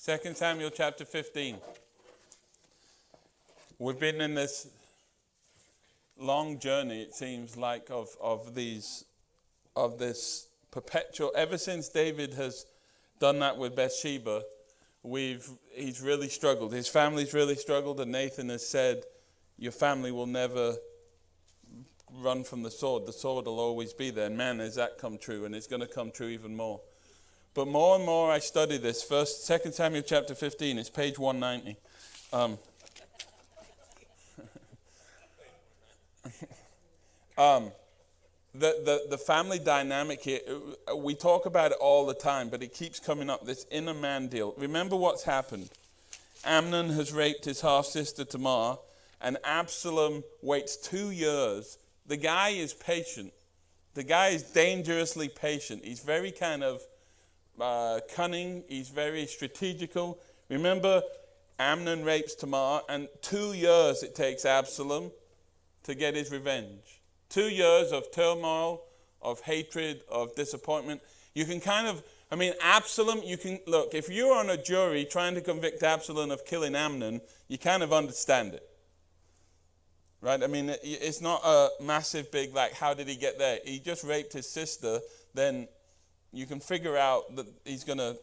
2 Samuel chapter 15. We've been in this long journey, it seems like, of this perpetual, ever since David has done that with Bathsheba, he's really struggled. His family's really struggled, and Nathan has said, your family will never run from the sword. The sword will always be there. And man, has that come true, and it's going to come true even more. But more and more I study this. 2 Samuel chapter 15, it's page 190. The family dynamic here, we talk about it all the time, but it keeps coming up, this inner man deal. Remember what's happened. Amnon has raped his half-sister Tamar, and Absalom waits 2 years. The guy is patient. The guy is dangerously patient. He's very kind of cunning. He's very strategical. Remember, Amnon rapes Tamar, and 2 years it takes Absalom to get his revenge. 2 years of turmoil, of hatred, of disappointment. You can Absalom, look, if you're on a jury trying to convict Absalom of killing Amnon, you kind of understand it. Right? I mean, it's not a massive big, how did he get there? He just raped his sister, then you can figure out that he's going to...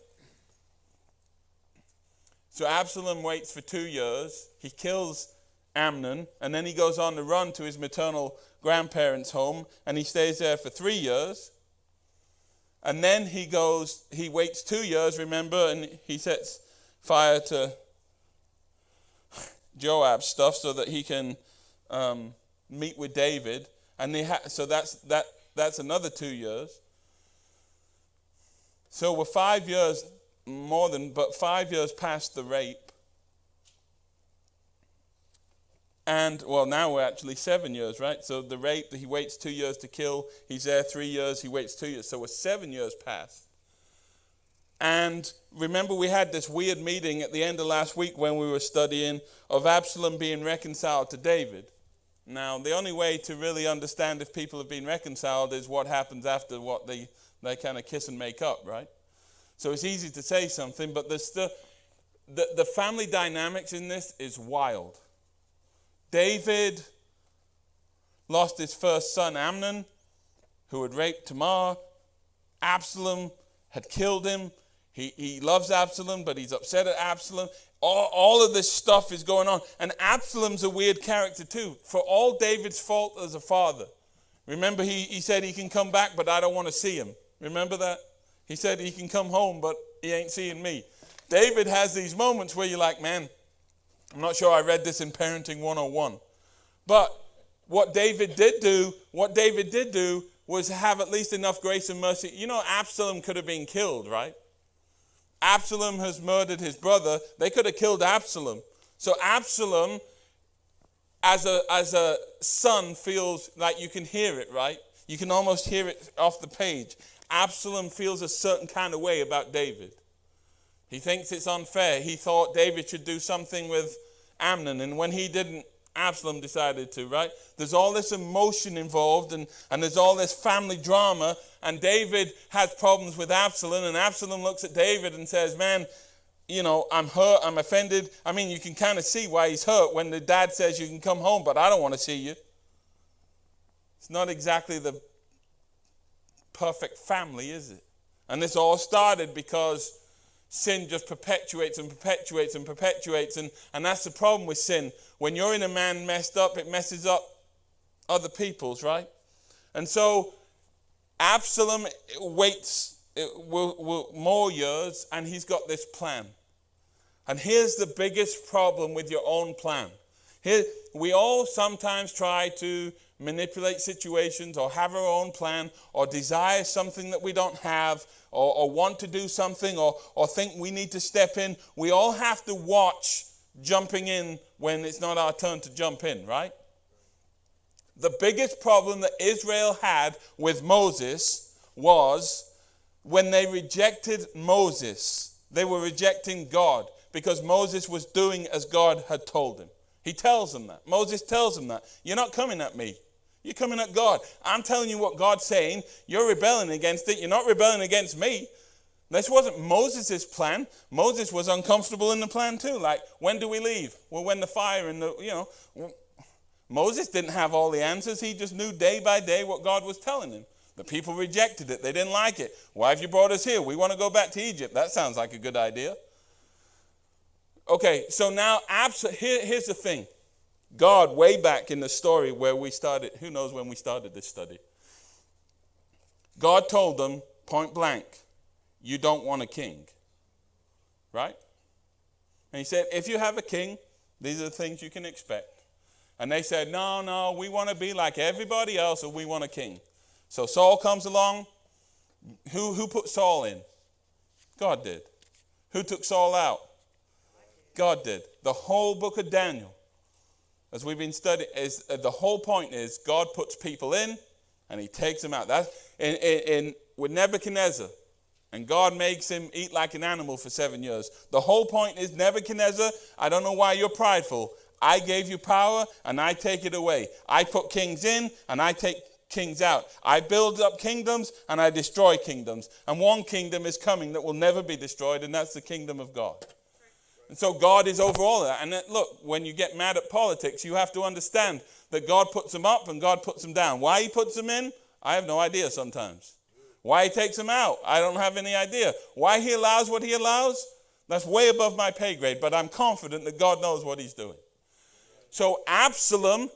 So Absalom waits for 2 years. He kills Amnon, and then he goes on the run to his maternal grandparents' home, and he stays there for 3 years. And then he waits 2 years, remember, and he sets fire to Joab's stuff so that he can meet with David. And so that's another 2 years. So we're 5 years, 5 years past the rape. And, now we're actually 7 years, right? So the rape, he waits 2 years to kill. He's there 3 years, he waits 2 years. So we're 7 years past. And remember, we had this weird meeting at the end of last week when we were studying of Absalom being reconciled to David. Now, the only way to really understand if people have been reconciled is what happens after what they kind of kiss and make up, right? So it's easy to say something, but the family dynamics in this is wild. David lost his first son, Amnon, who had raped Tamar. Absalom had killed him. He loves Absalom, but he's upset at Absalom. All of this stuff is going on. And Absalom's a weird character too, for all David's fault as a father. Remember, he said he can come back, but I don't want to see him. Remember that? He said he can come home, but he ain't seeing me. David has these moments where you're like, man, I'm not sure I read this in Parenting 101. But what David did do was have at least enough grace and mercy. You know, Absalom could have been killed, right? Absalom has murdered his brother. They could have killed Absalom. So Absalom, as a son, feels like you can hear it, right? You can almost hear it off the page. Absalom feels a certain kind of way about David. He thinks it's unfair. He thought David should do something with Amnon, and when he didn't, Absalom decided to, right? There's all this emotion involved, and there's all this family drama, and David has problems with Absalom, and Absalom looks at David and says, man, I'm hurt, I'm offended. I mean, you can kind of see why he's hurt when the dad says you can come home, but I don't want to see you. It's not exactly the perfect family, is it? And this all started because sin just perpetuates and perpetuates and perpetuates. And that's the problem with sin. When you're in a man messed up, it messes up other people's, right? And so Absalom waits more years, and he's got this plan. And here's the biggest problem with your own plan. We all sometimes try to manipulate situations or have our own plan or desire something that we don't have or want to do something or think we need to step in. We all have to watch jumping in when it's not our turn to jump in, right? The biggest problem that Israel had with Moses was when they rejected Moses. They were rejecting God because Moses was doing as God had told him. He tells them that. Moses tells them that. You're not coming at me. You're coming at God. I'm telling you what God's saying. You're rebelling against it. You're not rebelling against me. This wasn't Moses' plan. Moses was uncomfortable in the plan too. Like, when do we leave? Well, when the fire and Moses didn't have all the answers. He just knew day by day what God was telling him. The people rejected it. They didn't like it. Why have you brought us here? We want to go back to Egypt. That sounds like a good idea. Okay, so now here's the thing. God, way back in the story where we started, who knows when we started this study? God told them point blank, you don't want a king. Right? And he said, if you have a king, these are the things you can expect. And they said, no, we want to be like everybody else, or we want a king. So Saul comes along. Who put Saul in? God did. Who took Saul out? God did. The whole book of Daniel, as we've been studying, is the whole point is God puts people in and he takes them out. That's with Nebuchadnezzar, and God makes him eat like an animal for 7 years. The whole point is, Nebuchadnezzar, I don't know why you're prideful. I gave you power and I take it away. I put kings in and I take kings out. I build up kingdoms and I destroy kingdoms. And one kingdom is coming that will never be destroyed, and that's the kingdom of God. And so God is over all of that. And look, when you get mad at politics, you have to understand that God puts them up and God puts them down. Why he puts them in, I have no idea sometimes. Why he takes them out, I don't have any idea. Why he allows what he allows, that's way above my pay grade, but I'm confident that God knows what he's doing. So Absalom,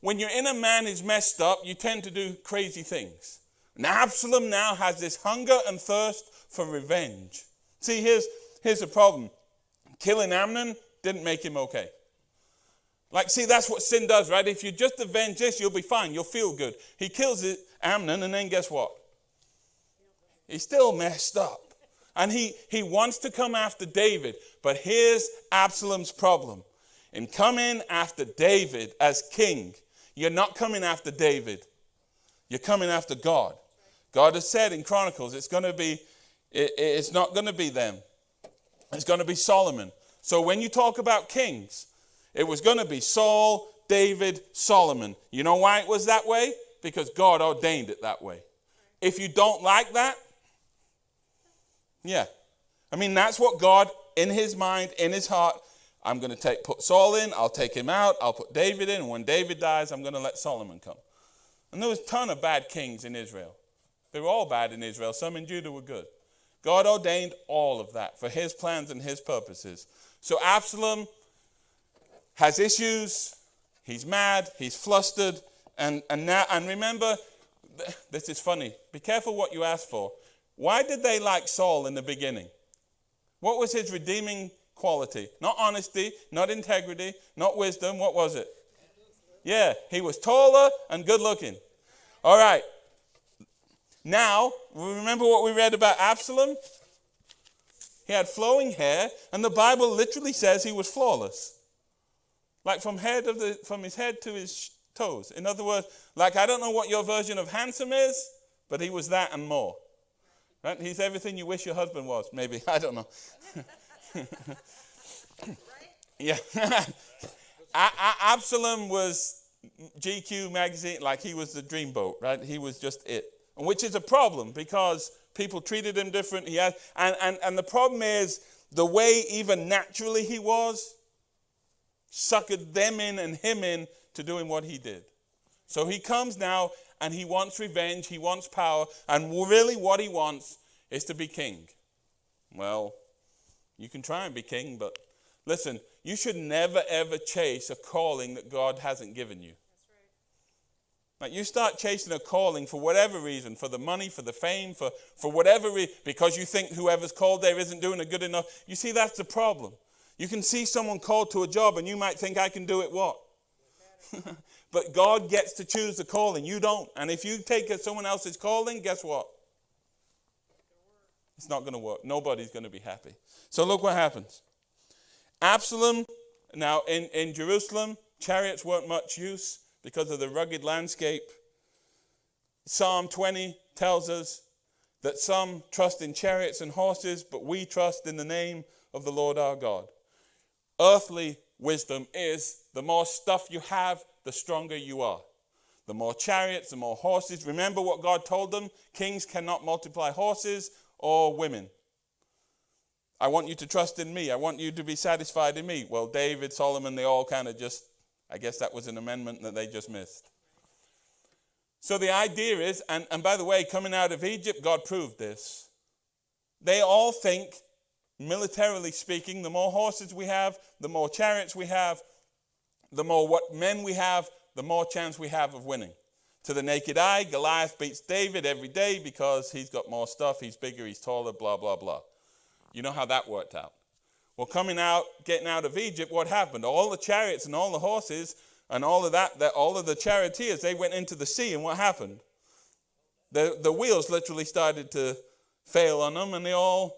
when you're in a man who's messed up, you tend to do crazy things. And Absalom now has this hunger and thirst for revenge. See, here's the problem. Killing Amnon didn't make him okay. Like, see, that's what sin does, right? If you just avenge this, you'll be fine. You'll feel good. He kills Amnon, and then guess what? He's still messed up. And he wants to come after David. But here's Absalom's problem. In coming after David as king, you're not coming after David. You're coming after God. God has said in Chronicles, it's not going to be them. It's going to be Solomon. So when you talk about kings, it was going to be Saul, David, Solomon. You know why it was that way? Because God ordained it that way. If you don't like that, yeah. I mean, that's what God, in his mind, in his heart, I'm going to put Saul in, I'll take him out, I'll put David in, and when David dies, I'm going to let Solomon come. And there was a ton of bad kings in Israel. They were all bad in Israel. Some in Judah were good. God ordained all of that for his plans and his purposes. So Absalom has issues, he's mad, he's flustered, and remember, this is funny. Be careful what you ask for. Why did they like Saul in the beginning? What was his redeeming quality? Not honesty, not integrity, not wisdom. What was it? Yeah, he was taller and good looking. All right. Now, remember what we read about Absalom? He had flowing hair, and the Bible literally says he was flawless. Like from his head to his toes. In other words, like, I don't know what your version of handsome is, but he was that and more. Right? He's everything you wish your husband was, maybe. I don't know. Yeah. Absalom was GQ magazine, like he was the dreamboat, right? He was just it. Which is a problem because people treated him different. And the problem is the way even naturally he was suckered them in and him in to doing what he did. So he comes now and he wants revenge, he wants power, and really what he wants is to be king. Well, you can try and be king, but listen, you should never ever chase a calling that God hasn't given you. Like, you start chasing a calling for whatever reason, for the money, for the fame, for whatever reason, because you think whoever's called there isn't doing it good enough. You see, that's the problem. You can see someone called to a job and you might think, I can do it what? But God gets to choose the calling. You don't. And if you take someone else's calling, guess what? It's not going to work. Nobody's going to be happy. So look what happens. Absalom, now in Jerusalem, chariots weren't much use because of the rugged landscape. Psalm 20 tells us that some trust in chariots and horses, but we trust in the name of the Lord our God. Earthly wisdom is the more stuff you have, the stronger you are. The more chariots, the more horses. Remember what God told them? Kings cannot multiply horses or women? I want you to trust in me. I want you to be satisfied in me. Well, David, Solomon, they all kind of just, I guess that was an amendment that they just missed. So the idea is, and by the way, coming out of Egypt, God proved this. They all think, militarily speaking, the more horses we have, the more chariots we have, the more what men we have, the more chance we have of winning. To the naked eye, Goliath beats David every day because he's got more stuff, he's bigger, he's taller, blah, blah, blah. You know how that worked out. Well, getting out of Egypt, what happened? All the chariots and all the horses and all of that all of the charioteers, they went into the sea, and what happened? The wheels literally started to fail on them, and they all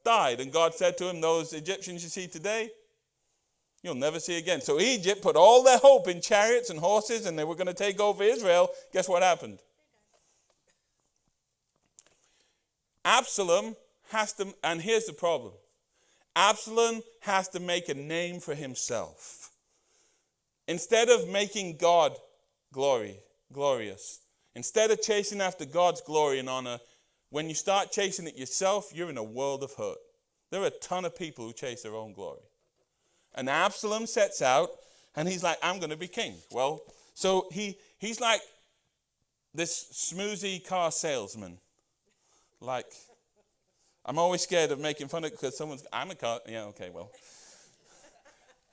died. And God said to him, those Egyptians you see today, you'll never see again. So Egypt put all their hope in chariots and horses, and they were going to take over Israel. Guess what happened? Absalom has to, and here's the problem. Absalom has to make a name for himself. Instead of making God glorious, instead of chasing after God's glory and honor, when you start chasing it yourself, you're in a world of hurt. There are a ton of people who chase their own glory. And Absalom sets out, and he's like, I'm going to be king. Well, so he's like this smoozy car salesman. Like, I'm always scared of making fun of it because I'm a car, yeah, okay, well.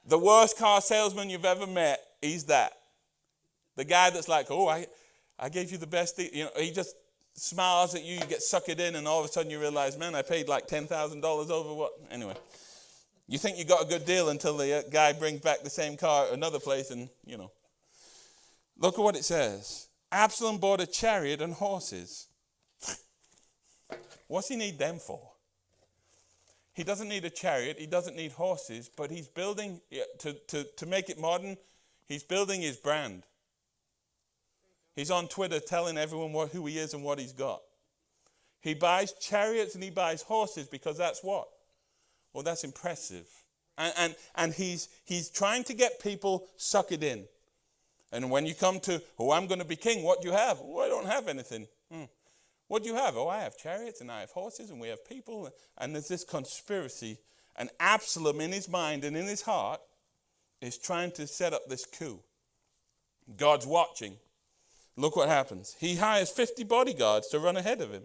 The worst car salesman you've ever met, he's that. The guy that's like, oh, I gave you the best deal. You know, he just smiles at you, you get suckered in, and all of a sudden you realize, man, I paid like $10,000 over what? Anyway, you think you got a good deal until the guy brings back the same car at another place, and, you know. Look at what it says. Absalom bought a chariot and horses. What's he need them for? He doesn't need a chariot, he doesn't need horses, but he's building, to make it modern, he's building his brand. He's on Twitter telling everyone who he is and what he's got. He buys chariots and he buys horses because that's what? Well, that's impressive. And he's trying to get people suckered in. And when you come to, I'm going to be king, what do you have? I don't have anything. What do you have? I have chariots and I have horses and we have people. And there's this conspiracy. And Absalom in his mind and in his heart is trying to set up this coup. God's watching. Look what happens. He hires 50 bodyguards to run ahead of him.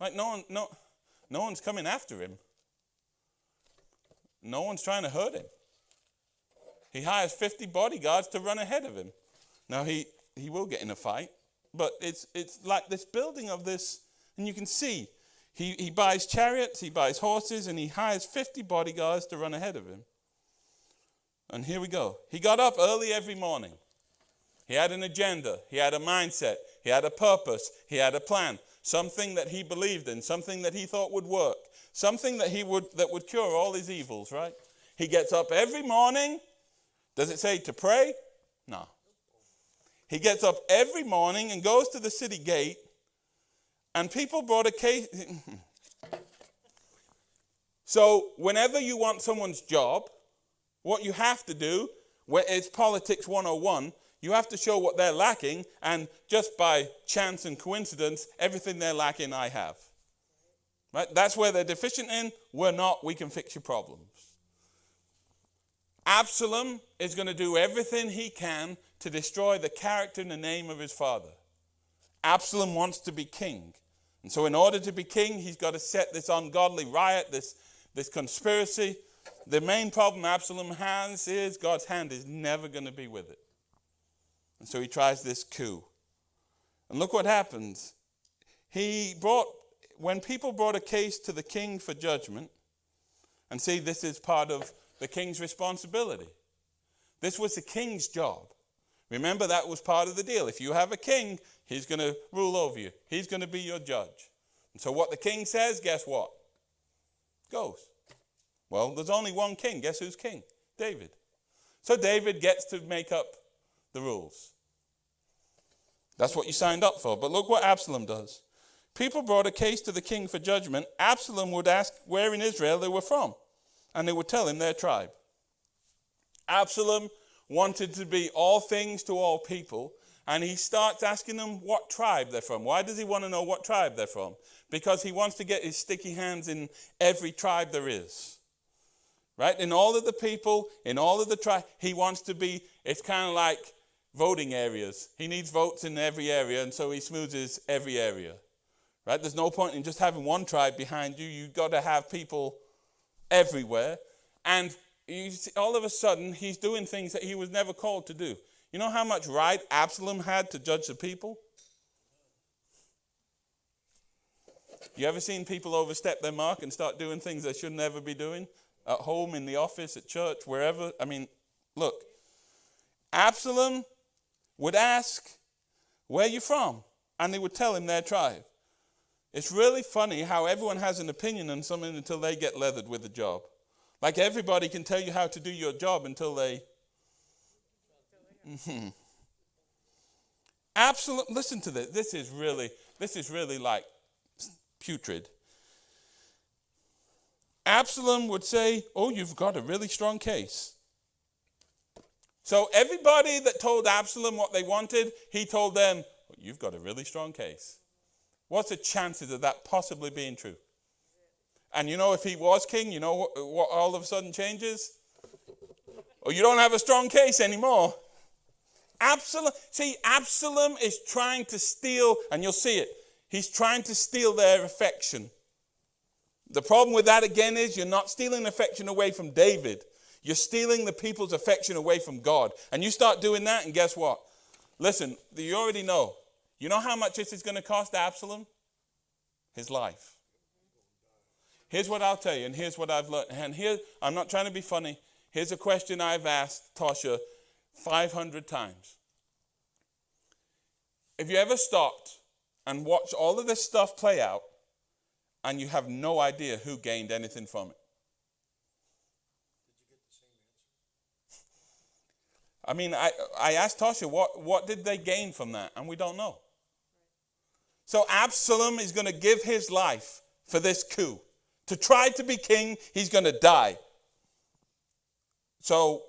Like no one's coming after him. No one's trying to hurt him. He hires 50 bodyguards to run ahead of him. Now he will get in a fight. But it's like this building of this, and you can see, he buys chariots, he buys horses, and he hires 50 bodyguards to run ahead of him. And here we go. He got up early every morning. He had an agenda, he had a mindset, he had a purpose, he had a plan, something that he believed in, something that he thought would work, something that would cure all his evils, right? He gets up every morning. Does it say to pray? No. He gets up every morning and goes to the city gate, and people brought a case. So whenever you want someone's job, what you have to do, it's politics 101, you have to show what they're lacking, and just by chance and coincidence, everything they're lacking, I have. Right? That's where they're deficient in. We're not. We can fix your problems. Absalom is going to do everything he can to destroy the character and the name of his father. Absalom wants to be king. And so in order to be king, he's got to set this ungodly riot, this conspiracy. The main problem Absalom has is God's hand is never going to be with it. And so he tries this coup. And look what happens. When people brought a case to the king for judgment, and see, this is part of the king's responsibility. This was the king's job. Remember, that was part of the deal. If you have a king, he's going to rule over you. He's going to be your judge. And so what the king says, guess what? Goes. Well, there's only one king. Guess who's king? David. So David gets to make up the rules. That's what you signed up for. But look what Absalom does. People brought a case to the king for judgment. Absalom would ask where in Israel they were from, and they would tell him their tribe. Absalom wanted to be all things to all people, And he starts asking them what tribe they're from. Why does he want to know what tribe they're from? Because he wants to get his sticky hands in every tribe there is. Right? In all of the people, in all of the tribes, he wants to be, it's kind of like voting areas. He needs votes in every area, and so he smoothes every area. Right? There's no point in just having one tribe behind you. You've got to have people everywhere. And you see, all of a sudden, he's doing things that he was never called to do. You know how much right Absalom had to judge the people? You ever seen people overstep their mark and start doing things they should never be doing? At home, in the office, at church, wherever. I mean, look. Absalom would ask, where are you from? And they would tell him their tribe. It's really funny how everyone has an opinion on something until they get leathered with the job. Like everybody can tell you how to do your job until they... Absalom, listen to this. This is really like putrid. Absalom would say, oh, you've got a really strong case. So everybody that told Absalom what they wanted, he told them, well, you've got a really strong case. What's the chances of that possibly being true? And you know, if he was king, you know what all of a sudden changes? Oh, you don't have a strong case anymore. Absalom is trying to steal, and you'll see it, he's trying to steal their affection. The problem with that again is you're not stealing affection away from David. You're stealing the people's affection away from God. And you start doing that, and guess what? Listen, you already know. You know how much this is going to cost Absalom? His life. Here's what I'll tell you, and here's what I've learned. And here, I'm not trying to be funny. Here's a question I've asked Tasha 500 times. If you ever stopped and watched all of this stuff play out, and you have no idea who gained anything from it? I mean, I asked Tasha, what did they gain from that? And we don't know. So Absalom is going to give his life for this coup. To try to be king, he's going to die. So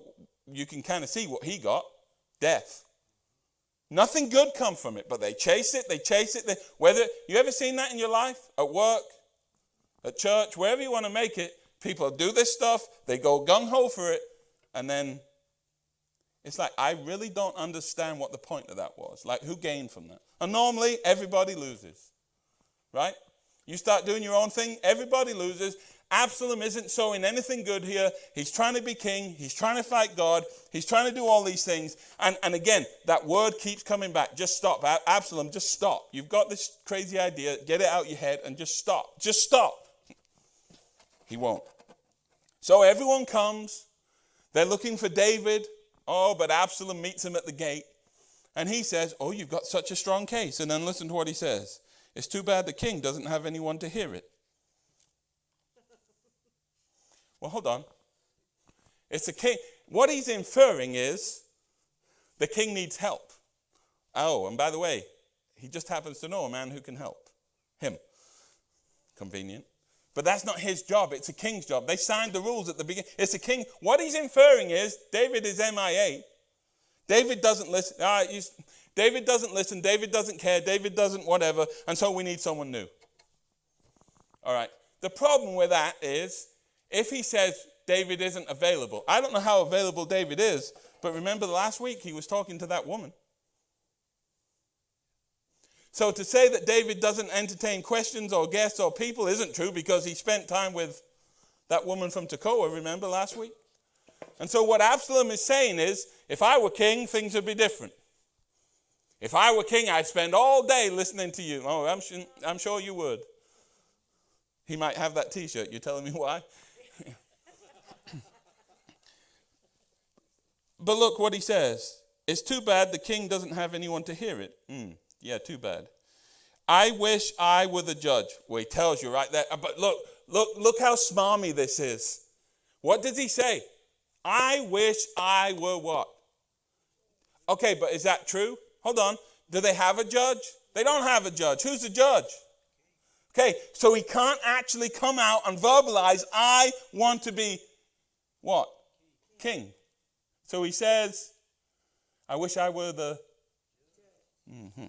you can kind of see what he got. Death. Nothing good come from it, but they chase it. Whether you ever seen that in your life? At work, at church, wherever you want to make it, people do this stuff, they go gung-ho for it, and then it's like, I really don't understand what the point of that was. Like, who gained from that? And normally, everybody loses, right? You start doing your own thing, everybody loses. Absalom isn't sowing anything good here. He's trying to be king. He's trying to fight God. He's trying to do all these things. And again, that word keeps coming back. Just stop. Absalom, just stop. You've got this crazy idea. Get it out your head and just stop. Just stop. He won't. So everyone comes. They're looking for David. Oh, but Absalom meets him at the gate. And he says, oh, you've got such a strong case. And then listen to what he says. It's too bad the king doesn't have anyone to hear it. Well, hold on. It's a king. What he's inferring is the king needs help. Oh, and by the way, he just happens to know a man who can help him. Convenient. But that's not his job. It's a king's job. They signed the rules at the beginning. It's a king. What he's inferring is David is MIA. David doesn't listen. David doesn't listen. David doesn't care. David doesn't whatever. And so we need someone new. All right. The problem with that is if he says David isn't available. I don't know how available David is, but remember last week he was talking to that woman. So to say that David doesn't entertain questions or guests or people isn't true because he spent time with that woman from Tekoa, remember last week? And so what Absalom is saying is, if I were king, things would be different. If I were king, I'd spend all day listening to you. Oh, I'm sure you would. He might have that t-shirt. You're telling me why? But look what he says. It's too bad the king doesn't have anyone to hear it. Yeah, too bad. I wish I were the judge. Well, he tells you right there. But look how smarmy this is. What does he say? I wish I were what? Okay, but is that true? Hold on. Do they have a judge? They don't have a judge. Who's the judge? Okay, so he can't actually come out and verbalize, I want to be what? King. So he says, I wish I were the Mm-hmm.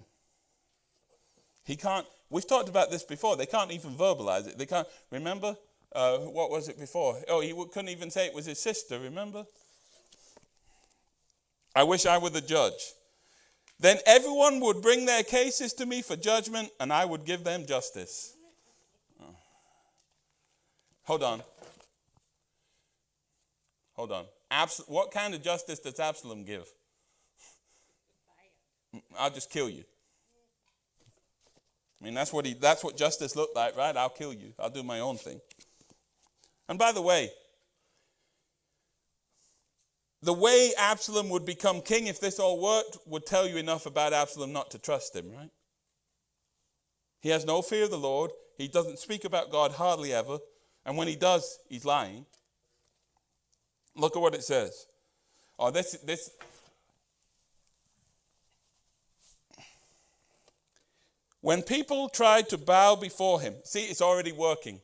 He can't, we've talked about this before, they can't even verbalize it. They can't, remember? What was it before? Oh, he couldn't even say it was his sister, remember? I wish I were the judge. Then everyone would bring their cases to me for judgment, and I would give them justice. Oh. Hold on. What kind of justice does Absalom give? I'll just kill you. I mean, that's what justice looked like, right? I'll kill you. I'll do my own thing. And by the way Absalom would become king, if this all worked, would tell you enough about Absalom not to trust him, right? He has no fear of the Lord. He doesn't speak about God hardly ever. And when he does, he's lying. Look at what it says. Oh, this. When people tried to bow before him, see, it's already working.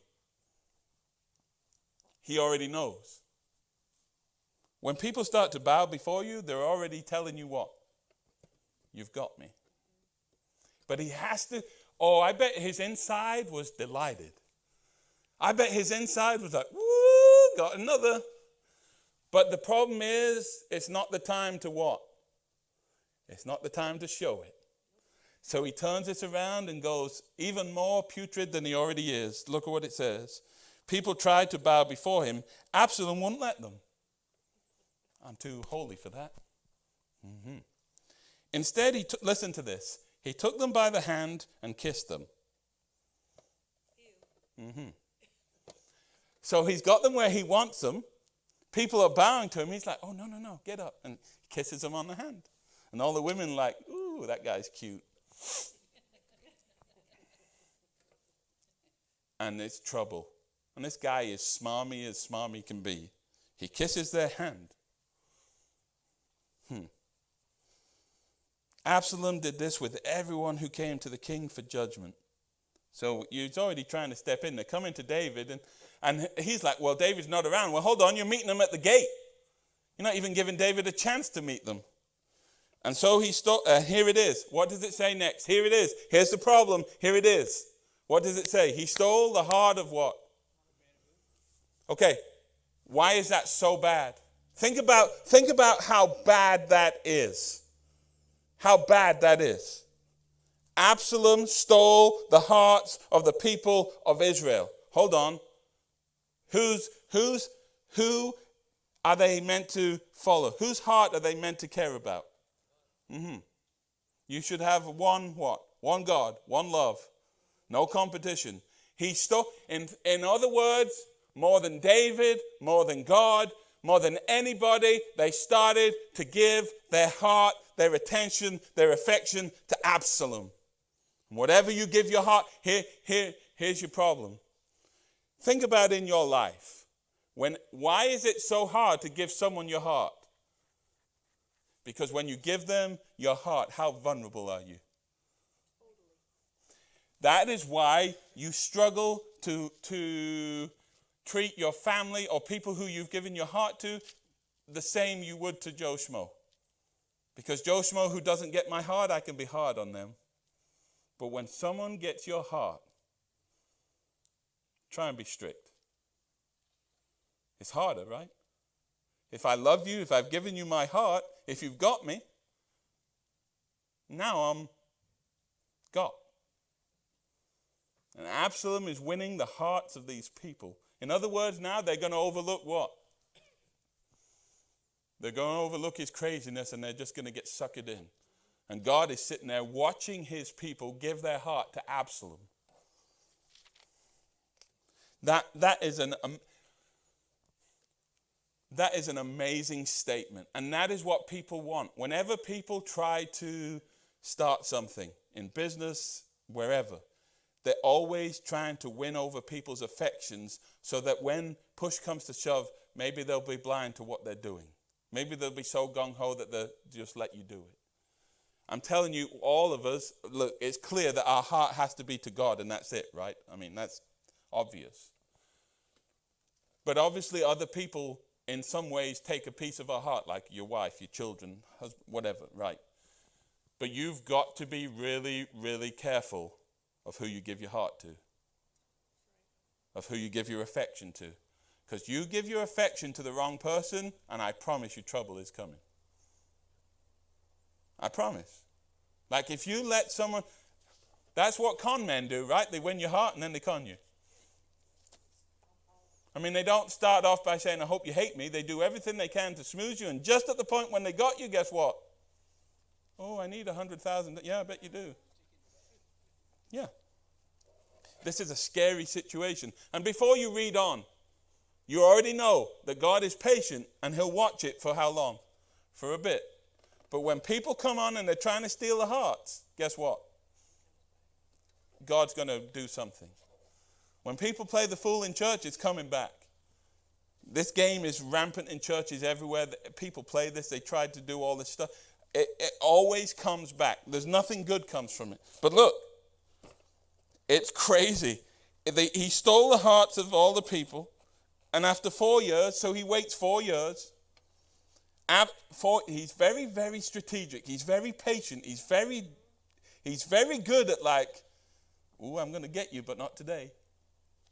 He already knows. When people start to bow before you, they're already telling you what? You've got me. But he has to, I bet his inside was delighted. I bet his inside was like, woo, got another. But the problem is, it's not the time to what? It's not the time to show it. So he turns it around and goes even more putrid than he already is. Look at what it says. People tried to bow before him. Absalom wouldn't let them. I'm too holy for that. Mm-hmm. Instead, listen to this. He took them by the hand and kissed them. Mm-hmm. So he's got them where he wants them. People are bowing to him. He's like, oh, no, get up. And kisses them on the hand. And all the women like, ooh, that guy's cute. And it's trouble. And this guy is smarmy as smarmy can be. He kisses their hand. Absalom did this with everyone who came to the king for judgment. So he's already trying to step in. They're coming to David, and he's like, well, David's not around. Well, hold on, you're meeting them at the gate. You're not even giving David a chance to meet them. And so here it is. What does it say next? Here it is. Here's the problem. Here it is. What does it say? He stole the heart of what? Okay, why is that so bad? Think about how bad that is. How bad that is. Absalom stole the hearts of the people of Israel. Hold on. Who are they meant to follow? Whose heart are they meant to care about? Mm-hmm. You should have one what? One God, one love. No competition. He stole, in other words, more than David, more than God, more than anybody, they started to give their heart, their attention, their affection to Absalom. Whatever you give your heart, here's your problem. Think about in your life. Why is it so hard to give someone your heart? Because when you give them your heart, how vulnerable are you? That is why you struggle to treat your family or people who you've given your heart to the same you would to Joe Schmo. Because Joe Schmo who doesn't get my heart, I can be hard on them. But when someone gets your heart, try and be strict. It's harder, right? If I love you, if I've given you my heart, if you've got me, now I'm got. And Absalom is winning the hearts of these people. In other words, now they're going to overlook what? They're going to overlook his craziness and they're just going to get suckered in. And God is sitting there watching his people give their heart to Absalom. That is an amazing statement. And that is what people want. Whenever people try to start something in business, wherever, they're always trying to win over people's affections so that when push comes to shove, maybe they'll be blind to what they're doing. Maybe they'll be so gung-ho that they'll just let you do it. I'm telling you, all of us, look, it's clear that our heart has to be to God and that's it, right? I mean, that's obvious. But obviously other people in some ways take a piece of our heart, like your wife, your children, husband, whatever, right? But you've got to be really, really careful of who you give your heart to, of who you give your affection to. Because you give your affection to the wrong person, and I promise you trouble is coming. I promise. Like if you let someone, that's what con men do, right? They win your heart and then they con you. I mean, they don't start off by saying, I hope you hate me. They do everything they can to smooth you. And just at the point when they got you, guess what? Oh, I need 100,000. Yeah, I bet you do. Yeah. This is a scary situation. And before you read on, you already know that God is patient and he'll watch it for how long? For a bit. But when people come on and they're trying to steal the hearts, guess what? God's going to do something. When people play the fool in church, it's coming back. This game is rampant in churches everywhere. People play this. They tried to do all this stuff. It always comes back. There's nothing good comes from it. But look, it's crazy. He stole the hearts of all the people. And after 4 years, so he waits 4 years. He's very, very strategic. He's very patient. He's very good at like, ooh, I'm going to get you, but not today.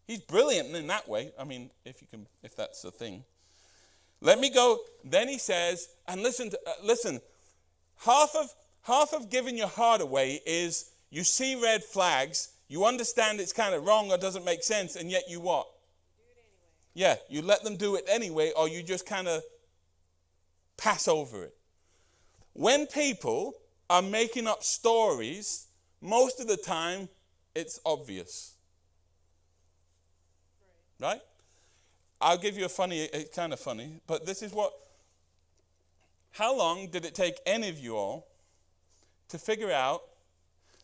He's brilliant in that way. I mean, if that's the thing. Let me go. Then he says, and listen. Half of giving your heart away is you see red flags, you understand it's kind of wrong or doesn't make sense, and yet you what? Do it anyway. Yeah, you let them do it anyway, or you just kind of pass over it. When people are making up stories, most of the time it's obvious. Right? I'll give you it's kind of funny, but this is how long did it take any of you all to figure out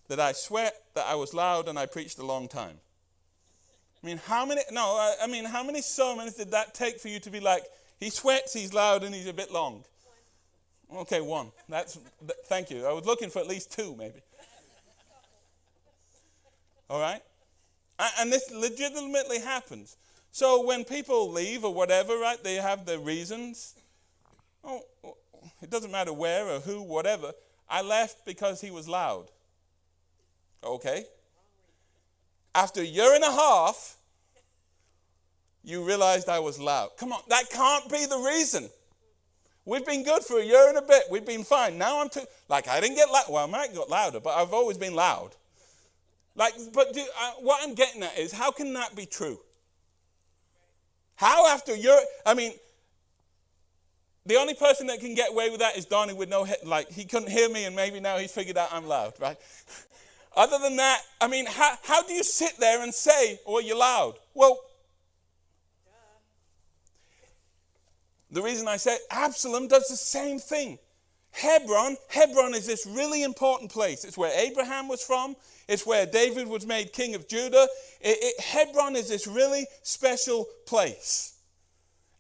that I sweat, that I was loud, and I preached a long time? I mean, how many sermons did that take for you to be like, he sweats, he's loud, and he's a bit long? Okay, one. Thank you. I was looking for at least 2, maybe. All right? And this legitimately happens. So when people leave or whatever, right, they have their reasons. Oh, it doesn't matter where or who, whatever. I left because he was loud. Okay. After a year and a half, you realized I was loud. Come on, that can't be the reason. We've been good for a year and a bit. We've been fine. Now I didn't get loud. Well, I might get louder, but I've always been loud. What I'm getting at is, how can that be true? How after the only person that can get away with that is Donnie with no head. Like, he couldn't hear me and maybe now he's figured out I'm loud, right? Other than that, how do you sit there and say, oh, you're loud? Well, the reason I say Absalom does the same thing. Hebron is this really important place. It's where Abraham was from. It's where David was made king of Judah. Hebron is this really special place.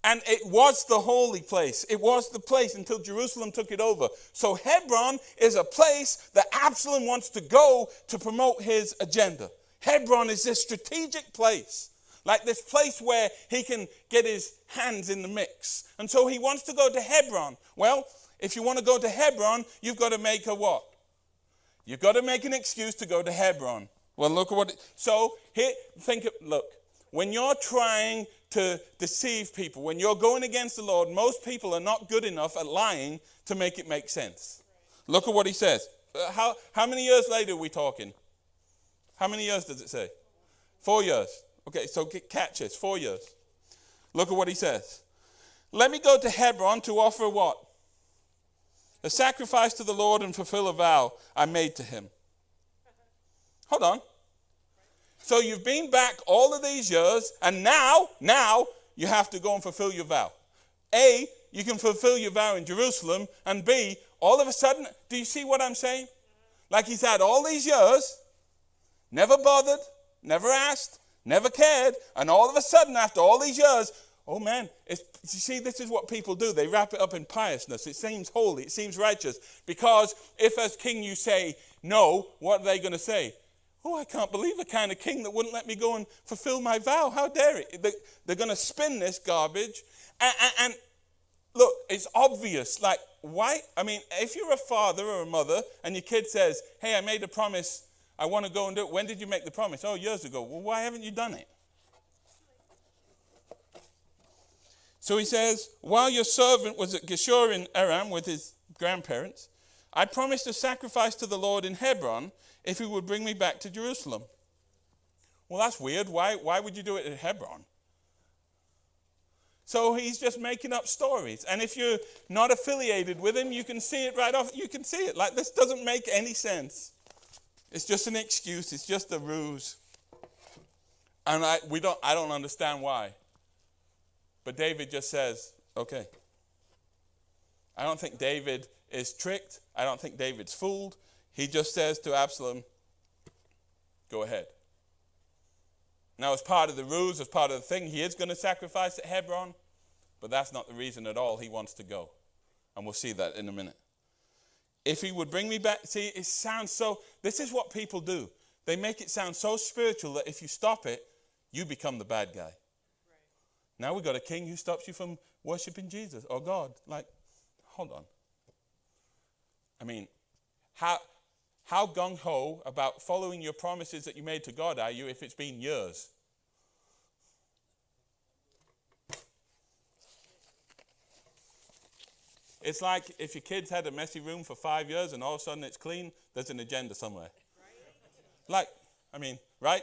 And it was the holy place. It was the place until Jerusalem took it over. So Hebron is a place that Absalom wants to go to promote his agenda. Hebron is this strategic place. Like this place where he can get his hands in the mix. And so he wants to go to Hebron. Well, if you want to go to Hebron, you've got to make a what? You've got to make an excuse to go to Hebron. Well, look at look, when you're trying to deceive people, when you're going against the Lord, most people are not good enough at lying to make it make sense. Look at what he says. How many years later are we talking? How many years does it say? 4 years. Okay, so catch this, 4 years. Look at what he says. Let me go to Hebron to offer what? A sacrifice to the Lord and fulfill a vow I made to him. Hold on. So you've been back all of these years, and now you have to go and fulfill your vow. A, you can fulfill your vow in Jerusalem, and B, all of a sudden, do you see what I'm saying? Like he's had all these years, never bothered, never asked, never cared, and all of a sudden, after all these years, oh man, you see, this is what people do. They wrap it up in piousness. It seems holy. It seems righteous. Because if as king you say no, what are they going to say? Oh, I can't believe the kind of king that wouldn't let me go and fulfill my vow. How dare it? They're going to spin this garbage. And look, it's obvious. Like, why? I mean, if you're a father or a mother and your kid says, hey, I made a promise, I want to go and do it. When did you make the promise? Oh, years ago. Well, why haven't you done it? So he says, while your servant was at Geshur in Aram with his grandparents, I promised a sacrifice to the Lord in Hebron if he would bring me back to Jerusalem. Well, that's weird. Why would you do it at Hebron? So he's just making up stories. And if you're not affiliated with him, you can see it right off. You can see it. Like, this doesn't make any sense. It's just an excuse. It's just a ruse. And I don't understand why. But David just says, okay. I don't think David is tricked. I don't think David's fooled. He just says to Absalom, go ahead. Now, as part of the ruse, as part of the thing, he is going to sacrifice at Hebron, but that's not the reason at all he wants to go. And we'll see that in a minute. If he would bring me back, see, it sounds so, this is what people do. They make it sound so spiritual that if you stop it, you become the bad guy. Right. Now we've got a king who stops you from worshiping Jesus or God. Like, hold on. I mean, how gung-ho about following your promises that you made to God are you if it's been years? It's like if your kids had a messy room for 5 years and all of a sudden it's clean, there's an agenda somewhere. Like, I mean, right?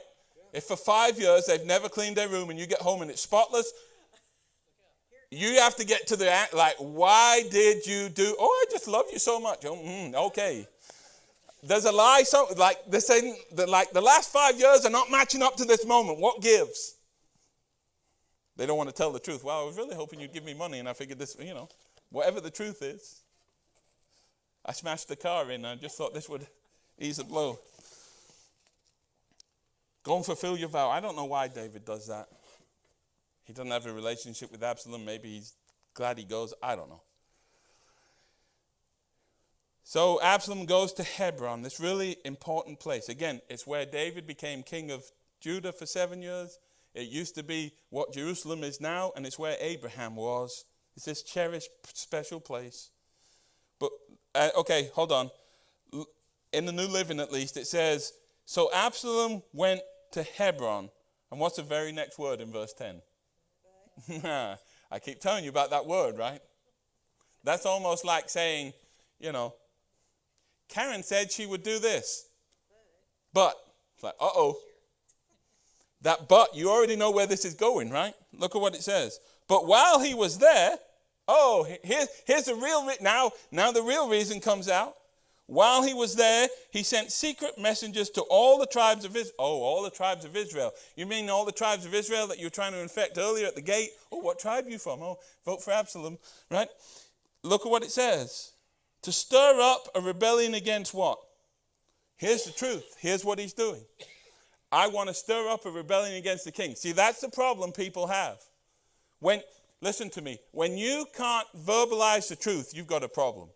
If for 5 years they've never cleaned their room and you get home and it's spotless, you have to get to the act like, why did you do, oh, I just love you so much. Oh, okay. There's a lie, so like they're saying that like the last 5 years are not matching up to this moment. What gives? They don't want to tell the truth. Well, I was really hoping you'd give me money, and I figured this, whatever the truth is. I smashed the car in, and I just thought this would ease the blow. Go and fulfill your vow. I don't know why David does that. He doesn't have a relationship with Absalom. Maybe he's glad he goes. I don't know. So Absalom goes to Hebron, this really important place. Again, it's where David became king of Judah for 7 years. It used to be what Jerusalem is now, and it's where Abraham was. It's this cherished, special place. But, okay, hold on. In the New Living, at least, it says, so Absalom went to Hebron. And what's the very next word in verse 10? I keep telling you about that word, right? That's almost like saying, Karen said she would do this. But, it's like, uh-oh. That but, you already know where this is going, right? Look at what it says. But while he was there, here's the real, now the real reason comes out. While he was there, he sent secret messengers to all the tribes of Israel. Oh, all the tribes of Israel. You mean all the tribes of Israel that you were trying to infect earlier at the gate? Oh, what tribe are you from? Oh, vote for Absalom, right? Look at what it says. To stir up a rebellion against what? Here's the truth. Here's what he's doing. I want to stir up a rebellion against the king. See, that's the problem people have. Listen to me. When you can't verbalize the truth, you've got a problem.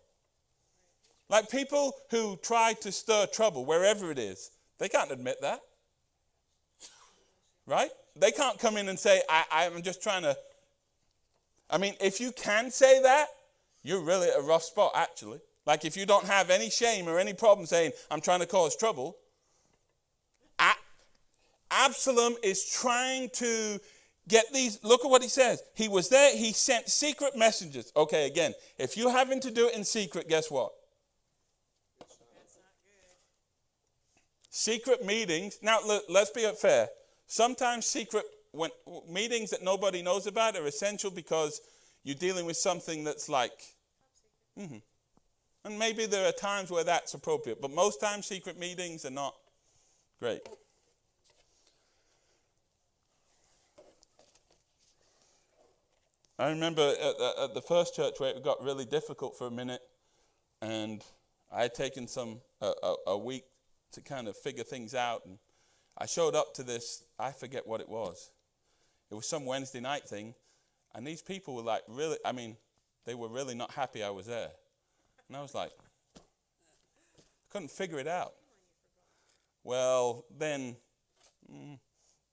Like people who try to stir trouble wherever it is, they can't admit that. Right? They can't come in and say, I'm just trying to. I mean, if you can say that, you're really at a rough spot, actually. Like if you don't have any shame or any problem saying, I'm trying to cause trouble. Absalom is trying to get these. Look at what he says. He was there. He sent secret messengers. Okay, again, if you're having to do it in secret, guess what? That's not good. Secret meetings. Now, let's be fair. Sometimes secret meetings that nobody knows about are essential because you're dealing with something that's like, and maybe there are times where that's appropriate, but most times secret meetings are not great. I remember at the first church where it got really difficult for a minute, and I had taken a week to kind of figure things out, and I showed up to this, I forget what it was. It was some Wednesday night thing, and these people were like really, they were really not happy I was there. And I was like, I couldn't figure it out. Well, then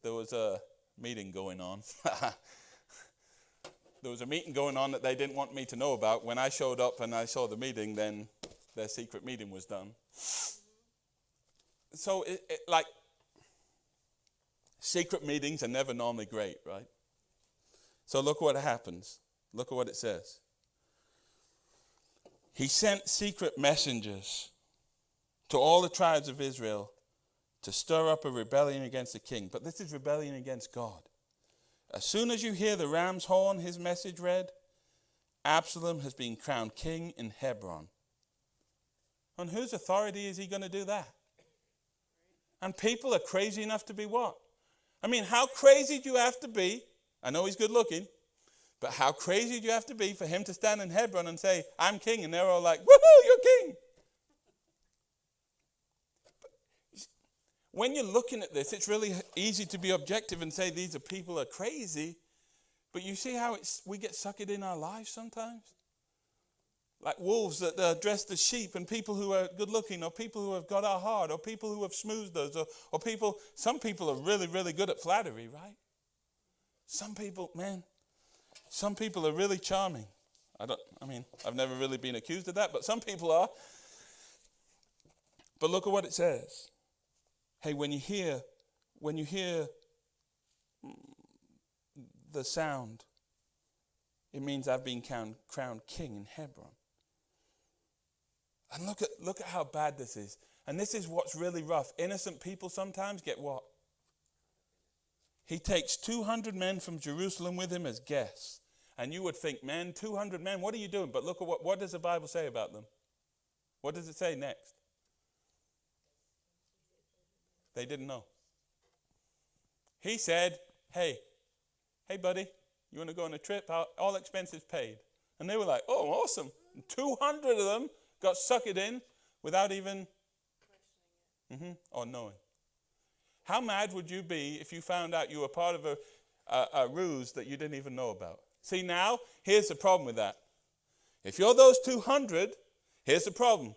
there was a meeting going on. there was a meeting going on that they didn't want me to know about. When I showed up and I saw the meeting, then their secret meeting was done. So, like, secret meetings are never normally great, right? So look what happens. Look at what it says. He sent secret messengers to all the tribes of Israel to stir up a rebellion against the king. But this is rebellion against God. As soon as you hear the ram's horn, his message read, Absalom has been crowned king in Hebron. On whose authority is he going to do that? And people are crazy enough to be what? I mean, how crazy do you have to be? I know he's good looking, but how crazy do you have to be for him to stand in Hebron and say, I'm king? And they're all like, woohoo, you're king. When you're looking at this, it's really easy to be objective and say these are people are crazy. But you see how we get sucked in our lives sometimes? Like wolves that are dressed as sheep, and people who are good looking, or people who have got our heart, or people who have smoothed us, or people, some people are really, really good at flattery, right? Some people, man, some people are really charming. I've never really been accused of that, but some people are. But look at what it says. Hey, when you hear the sound, it means I've been crowned king in Hebron. And look at how bad this is. And this is what's really rough. Innocent people sometimes get what? He takes 200 men from Jerusalem with him as guests. And you would think, man, 200 men, what are you doing? But look at what does the Bible say about them? What does it say next? They didn't know. He said, hey buddy, you want to go on a trip? All expenses paid. And they were like, oh, awesome. And 200 of them got sucked in without even or knowing. How mad would you be if you found out you were part of a ruse that you didn't even know about? See, now, here's the problem with that. If you're those 200, here's the problem.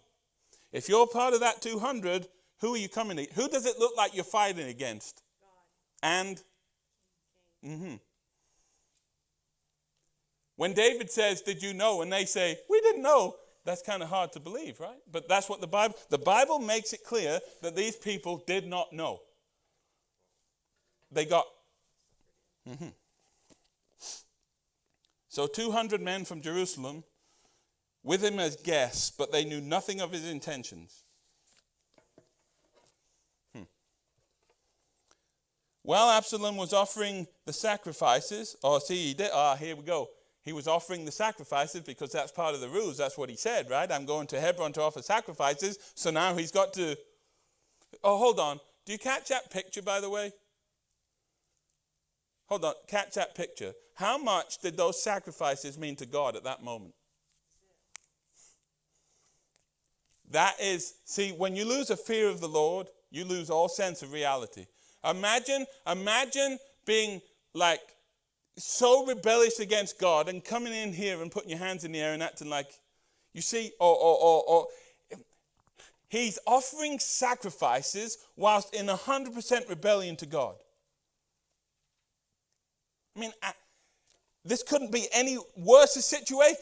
If you're part of that 200, who are you coming to? Who does it look like you're fighting against? God. And, when David says, did you know? And they say, we didn't know. That's kind of hard to believe, right? But that's what the Bible makes it clear that these people did not know. They got. So 200 men from Jerusalem with him as guests, but they knew nothing of his intentions. While Absalom was offering the sacrifices, here we go. He was offering the sacrifices because that's part of the rules. That's what he said, right? I'm going to Hebron to offer sacrifices. So now he's got to... Oh, hold on. Do you catch that picture, by the way? Hold on. Catch that picture. How much did those sacrifices mean to God at that moment? That is... See, when you lose a fear of the Lord, you lose all sense of reality. Imagine being like so rebellious against God and coming in here and putting your hands in the air and acting like, you see, or he's offering sacrifices whilst in 100% rebellion to God. I mean, this couldn't be any worse a situation.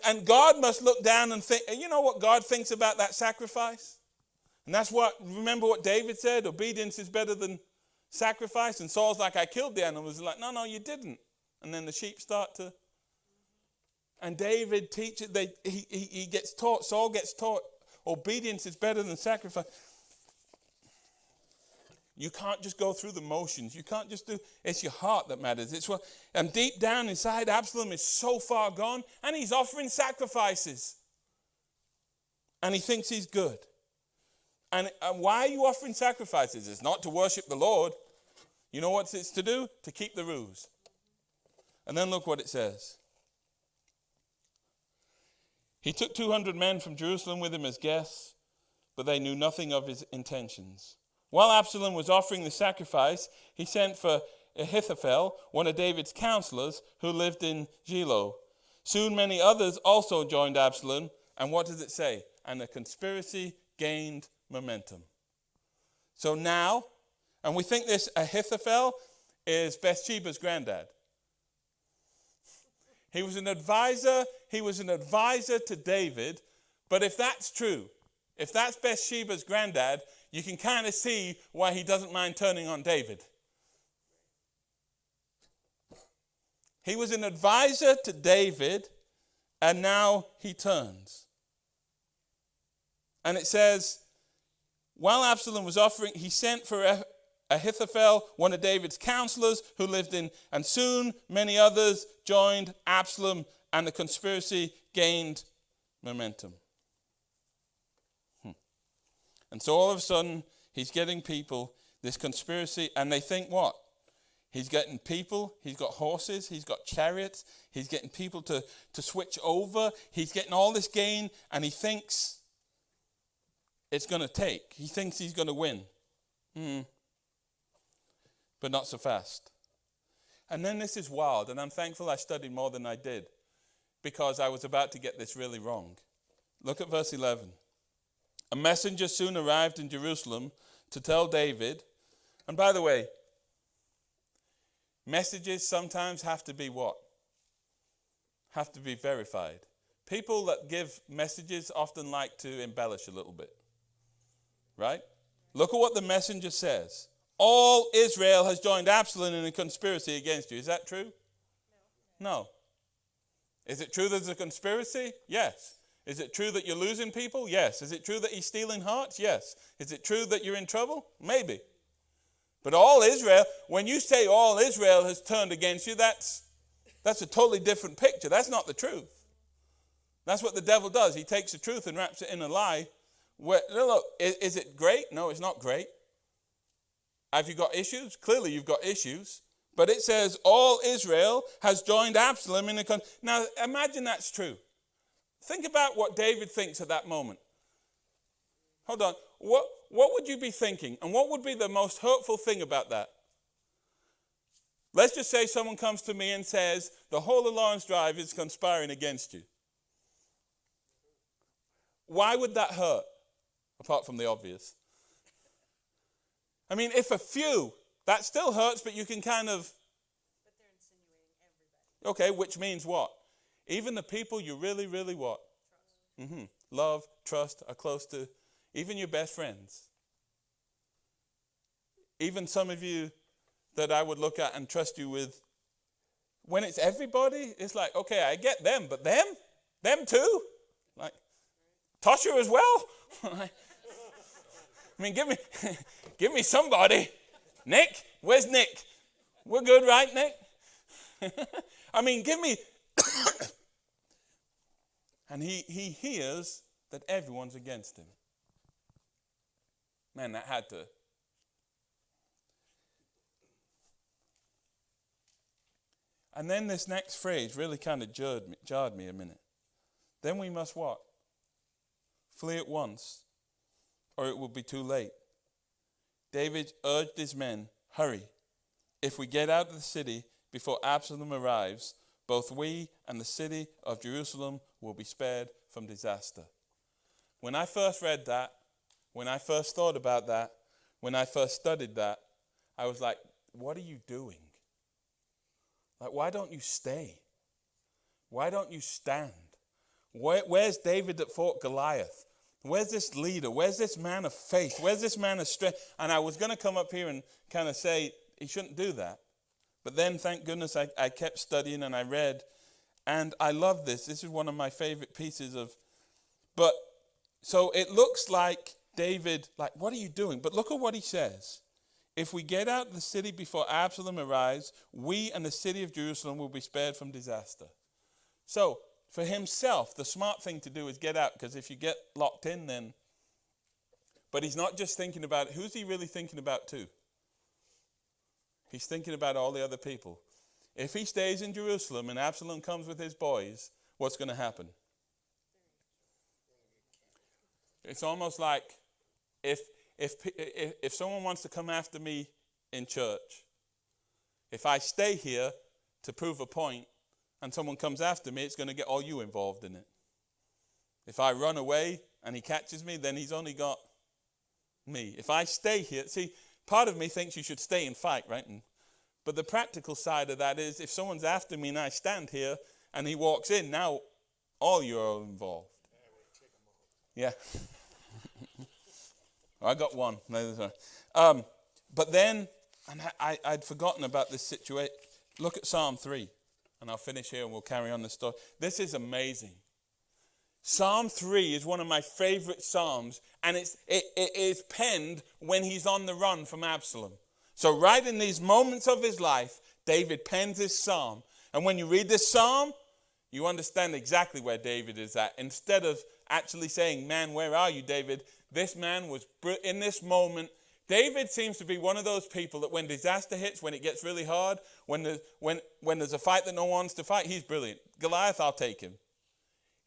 And God must look down and think, you know what God thinks about that sacrifice? And that's remember what David said, obedience is better than sacrifice. And Saul's like, I killed the animals. He's like, no, you didn't. And then the sheep start to. And David teaches, he gets taught, Saul gets taught, obedience is better than sacrifice. You can't just go through the motions. You can't just it's your heart that matters. And deep down inside, Absalom is so far gone, and he's offering sacrifices. And he thinks he's good. And why are you offering sacrifices? It's not to worship the Lord. You know what it's to do? To keep the rules. And then look what it says. He took 200 men from Jerusalem with him as guests, but they knew nothing of his intentions. While Absalom was offering the sacrifice, he sent for Ahithophel, one of David's counselors, who lived in Shiloh. Soon many others also joined Absalom. And what does it say? And the conspiracy gained momentum. So now, and we think this Ahithophel is Bathsheba's granddad. He was an advisor. He was an advisor to David. But if that's true, if that's Bathsheba's granddad, you can kind of see why he doesn't mind turning on David. He was an advisor to David, and now he turns. And it says, while Absalom was offering, he sent for Ahithophel, one of David's counselors who lived in, and soon many others joined Absalom, and the conspiracy gained momentum. And so all of a sudden, he's getting people, this conspiracy, and they think what? He's getting people, he's got horses, he's got chariots, he's getting people to switch over, he's getting all this gain, and he thinks it's going to take. He thinks he's going to win. But not so fast. And then this is wild, and I'm thankful I studied more than I did, because I was about to get this really wrong. Look at verse 11. A messenger soon arrived in Jerusalem to tell David, and by the way, messages sometimes have to be what? Have to be verified. People that give messages often like to embellish a little bit. Right? Look at what the messenger says. All Israel has joined Absalom in a conspiracy against you. Is that true? No. Is it true there's a conspiracy? Yes. Is it true that you're losing people? Yes. Is it true that he's stealing hearts? Yes. Is it true that you're in trouble? Maybe. But all Israel, when you say all Israel has turned against you, that's a totally different picture. That's not the truth. That's what the devil does. He takes the truth and wraps it in a lie. Look, is it great? No, it's not great. Have you got issues? Clearly you've got issues. But it says all Israel has joined Absalom in a Now imagine that's true. Think about what David thinks at that moment. Hold on. What would you be thinking? And what would be the most hurtful thing about that? Let's just say someone comes to me and says, the whole of Lawrence Drive is conspiring against you. Why would that hurt? Apart from the obvious. I mean, if a few, that still hurts, but you can kind of... But they're insinuating everybody. Okay, which means what? Even the people you really, really what? Trust. Love, trust, are close to, even your best friends. Even some of you that I would look at and trust you with, when it's everybody, it's like, okay, I get them, but them too? Like, Tosha as well? I mean, give me somebody. Nick, where's Nick? We're good, right, Nick? I mean, give me... And he hears that everyone's against him. Man, that had to... And then this next phrase really kind of jarred me a minute. Then we must what? Flee at once, or it will be too late. David urged his men, hurry. If we get out of the city before Absalom arrives, both we and the city of Jerusalem will be spared from disaster. When I first read that, when I first thought about that, when I first studied that, I was like, what are you doing? Like, why don't you stay? Why don't you stand? Where's David that fought Goliath? Where's this leader? Where's this man of faith? Where's this man of strength? And I was going to come up here and kind of say he shouldn't do that. But then, thank goodness, I kept studying and I read. And I love this. This is one of my favorite pieces of... But, so it looks like David, like, what are you doing? But look at what he says. If we get out of the city before Absalom arrives, we and the city of Jerusalem will be spared from disaster. So, for himself, the smart thing to do is get out, because if you get locked in, then... But he's not just thinking about, who's he really thinking about too? He's thinking about all the other people. If he stays in Jerusalem and Absalom comes with his boys, what's going to happen? It's almost like if someone wants to come after me in church, if I stay here to prove a point and someone comes after me, it's going to get all you involved in it. If I run away and he catches me, then he's only got me. If I stay here, see, part of me thinks you should stay and fight, right? But the practical side of that is if someone's after me and I stand here and he walks in. Now, all you are involved. Yeah. I got one. But then, and I'd forgotten about this situation. Look at Psalm 3, and I'll finish here and we'll carry on the story. This is amazing. Psalm 3 is one of my favorite psalms, and it is penned when he's on the run from Absalom. So right in these moments of his life, David pens this psalm. And when you read this psalm, you understand exactly where David is at. Instead of actually saying, man, where are you, David? This man was in this moment. David seems to be one of those people that when disaster hits, when it gets really hard, when there's a fight that no one wants to fight, he's brilliant. Goliath, I'll take him.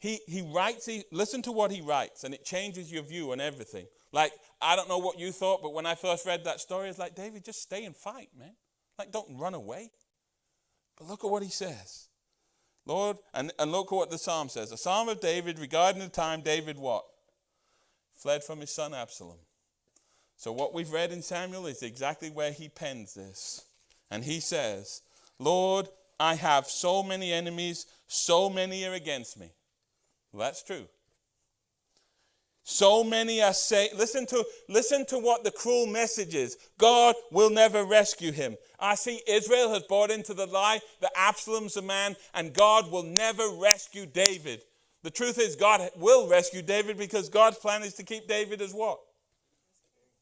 He writes, listen to what he writes, and it changes your view on everything. Like, I don't know what you thought, but when I first read that story, it's like, David, just stay and fight, man. Like, don't run away. But look at what he says. Lord, and look at what the psalm says. A psalm of David regarding the time David what? Fled from his son Absalom. So what we've read in Samuel is exactly where he pens this. And he says, Lord, I have so many enemies, so many are against me. Well, that's true. So many are saying, listen to what the cruel message is. God will never rescue him. I see Israel has bought into the lie that Absalom's a man and God will never rescue David. The truth is God will rescue David because God's plan is to keep David as what?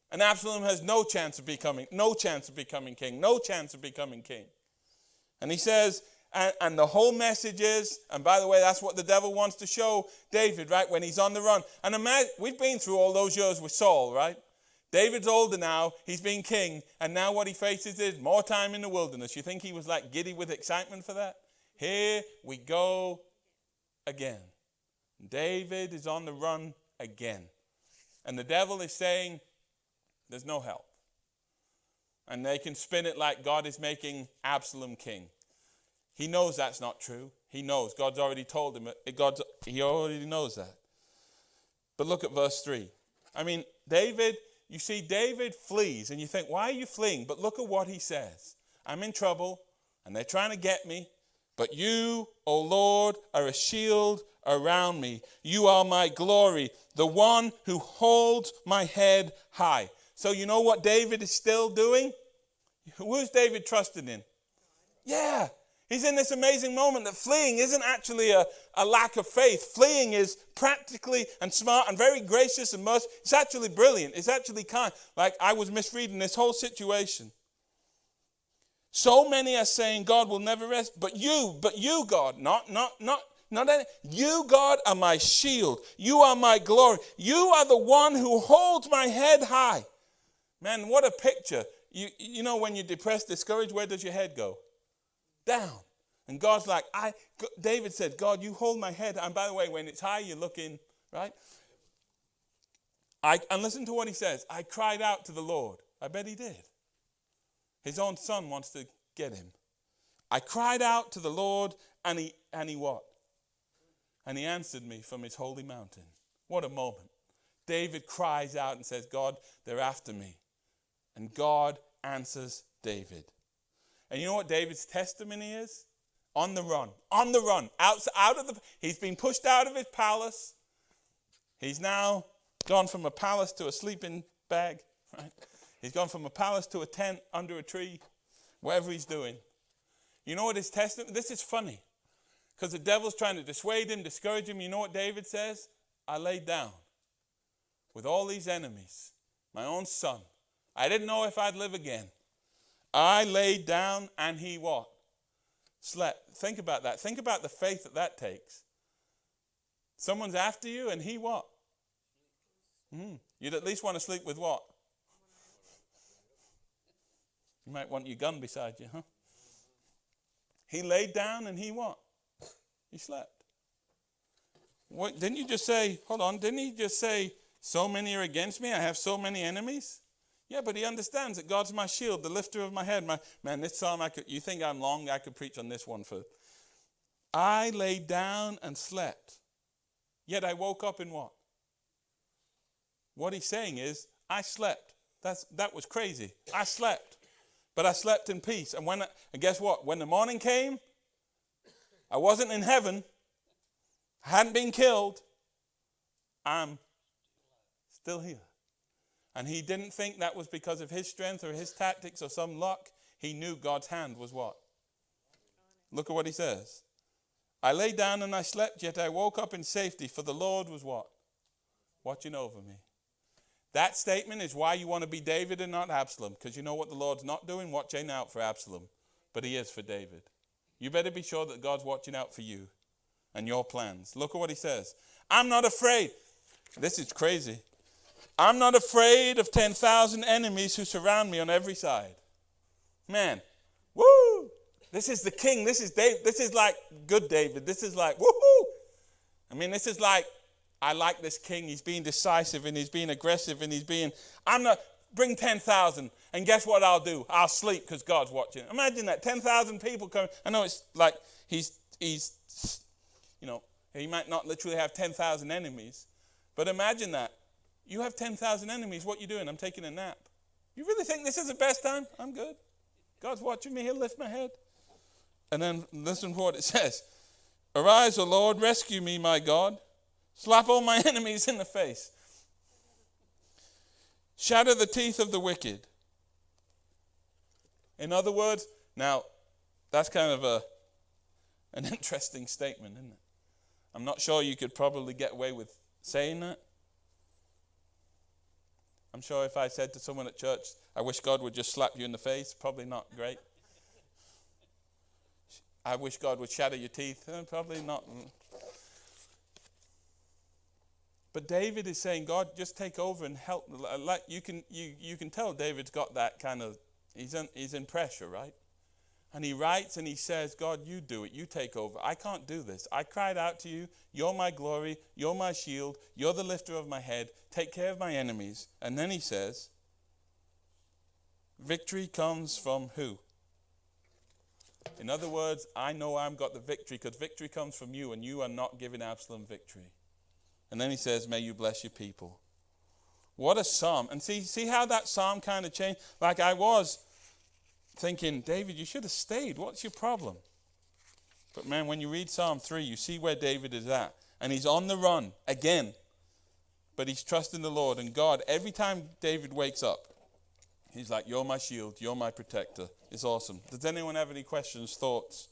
And Absalom has no chance of becoming king, no chance of becoming king. And he says, and the whole message is, and by the way, that's what the devil wants to show David, right, when he's on the run. And imagine, we've been through all those years with Saul, right? David's older now, he's been king, and now what he faces is more time in the wilderness. You think he was like giddy with excitement for that? Here we go again. David is on the run again. And the devil is saying, there's no help. And they can spin it like God is making Absalom king. He knows that's not true. He knows. God's already told him. He already knows that. But look at verse 3. I mean, David flees. And you think, why are you fleeing? But look at what he says. I'm in trouble, and they're trying to get me. But you, O Lord, are a shield around me. You are my glory, the one who holds my head high. So you know what David is still doing? Who's David trusted in? Yeah. He's in this amazing moment that fleeing isn't actually a lack of faith. Fleeing is practically and smart and very gracious and merciful. It's actually brilliant. It's actually kind. Like I was misreading this whole situation. So many are saying God will never rest, but you, God, not any. You, God, are my shield. You are my glory. You are the one who holds my head high. Man, what a picture. You know when you're depressed, discouraged, where does your head go? Down. And God's like, David said, God, you hold my head. And by the way, when it's high, you're looking, right? And listen to what he says. I cried out to the Lord. I bet he did. His own son wants to get him. I cried out to the Lord, and he what? And he answered me from his holy mountain. What a moment. David cries out and says, God, they're after me. And God answers David. And you know what David's testimony is? On the run. He's been pushed out of his palace. He's now gone from a palace to a sleeping bag. Right? He's gone from a palace to a tent under a tree, whatever he's doing. You know what his testimony? This is funny. Because the devil's trying to dissuade him, discourage him. You know what David says? I laid down with all these enemies, my own son. I didn't know if I'd live again. I laid down and he what? Slept. Think about that. Think about the faith that takes. Someone's after you and he what? You'd at least want to sleep with what? You might want your gun beside you, huh? He laid down and he what? He slept. What, didn't you just say, hold on, didn't he just say, so many are against me, I have so many enemies? Yeah, but he understands that God's my shield, the lifter of my head. Man, this psalm, you think I'm long? I could preach on this one for. I lay down and slept, yet I woke up in what? What he's saying is, I slept. That was crazy. I slept, but I slept in peace. And guess what? When the morning came, I wasn't in heaven. I hadn't been killed. I'm still here. And he didn't think that was because of his strength or his tactics or some luck. He knew God's hand was what? Look at what he says. I lay down and I slept, yet I woke up in safety, for the Lord was what? Watching over me. That statement is why you want to be David and not Absalom, because you know what the Lord's not doing? Watching out for Absalom. But he is for David. You better be sure that God's watching out for you and your plans. Look at what he says. I'm not afraid. This is crazy. I'm not afraid of 10,000 enemies who surround me on every side. Man, woo! This is the king. This is David. This is like good David. This is like, woohoo! I mean, this is like, I like this king. He's being decisive and he's being aggressive and he's being, bring 10,000 and guess what I'll do? I'll sleep because God's watching. Imagine that, 10,000 people coming. I know it's like he's, you know, he might not literally have 10,000 enemies, but imagine that. You have 10,000 enemies. What you doing? I'm taking a nap. You really think this is the best time? I'm good. God's watching me. He'll lift my head. And then listen to what it says. Arise, O Lord, rescue me, my God. Slap all my enemies in the face. Shatter the teeth of the wicked. In other words, now, that's kind of an interesting statement, isn't it? I'm not sure you could probably get away with saying that. I'm sure if I said to someone at church, I wish God would just slap you in the face, probably not great. I wish God would shatter your teeth, probably not. But David is saying, God, just take over and help. Like you can tell David's got that kind of, he's in pressure, right? And he writes and he says, God, you do it. You take over. I can't do this. I cried out to you. You're my glory. You're my shield. You're the lifter of my head. Take care of my enemies. And then he says, victory comes from who? In other words, I know I've got the victory because victory comes from you and you are not giving Absalom victory. And then he says, may you bless your people. What a psalm. And see how that psalm kind of changed? Like I was thinking, David, you should have stayed. What's your problem? But man, when you read Psalm 3, you see where David is at. And he's on the run again. But he's trusting the Lord. And God, every time David wakes up, he's like, you're my shield. You're my protector. It's awesome. Does anyone have any questions, thoughts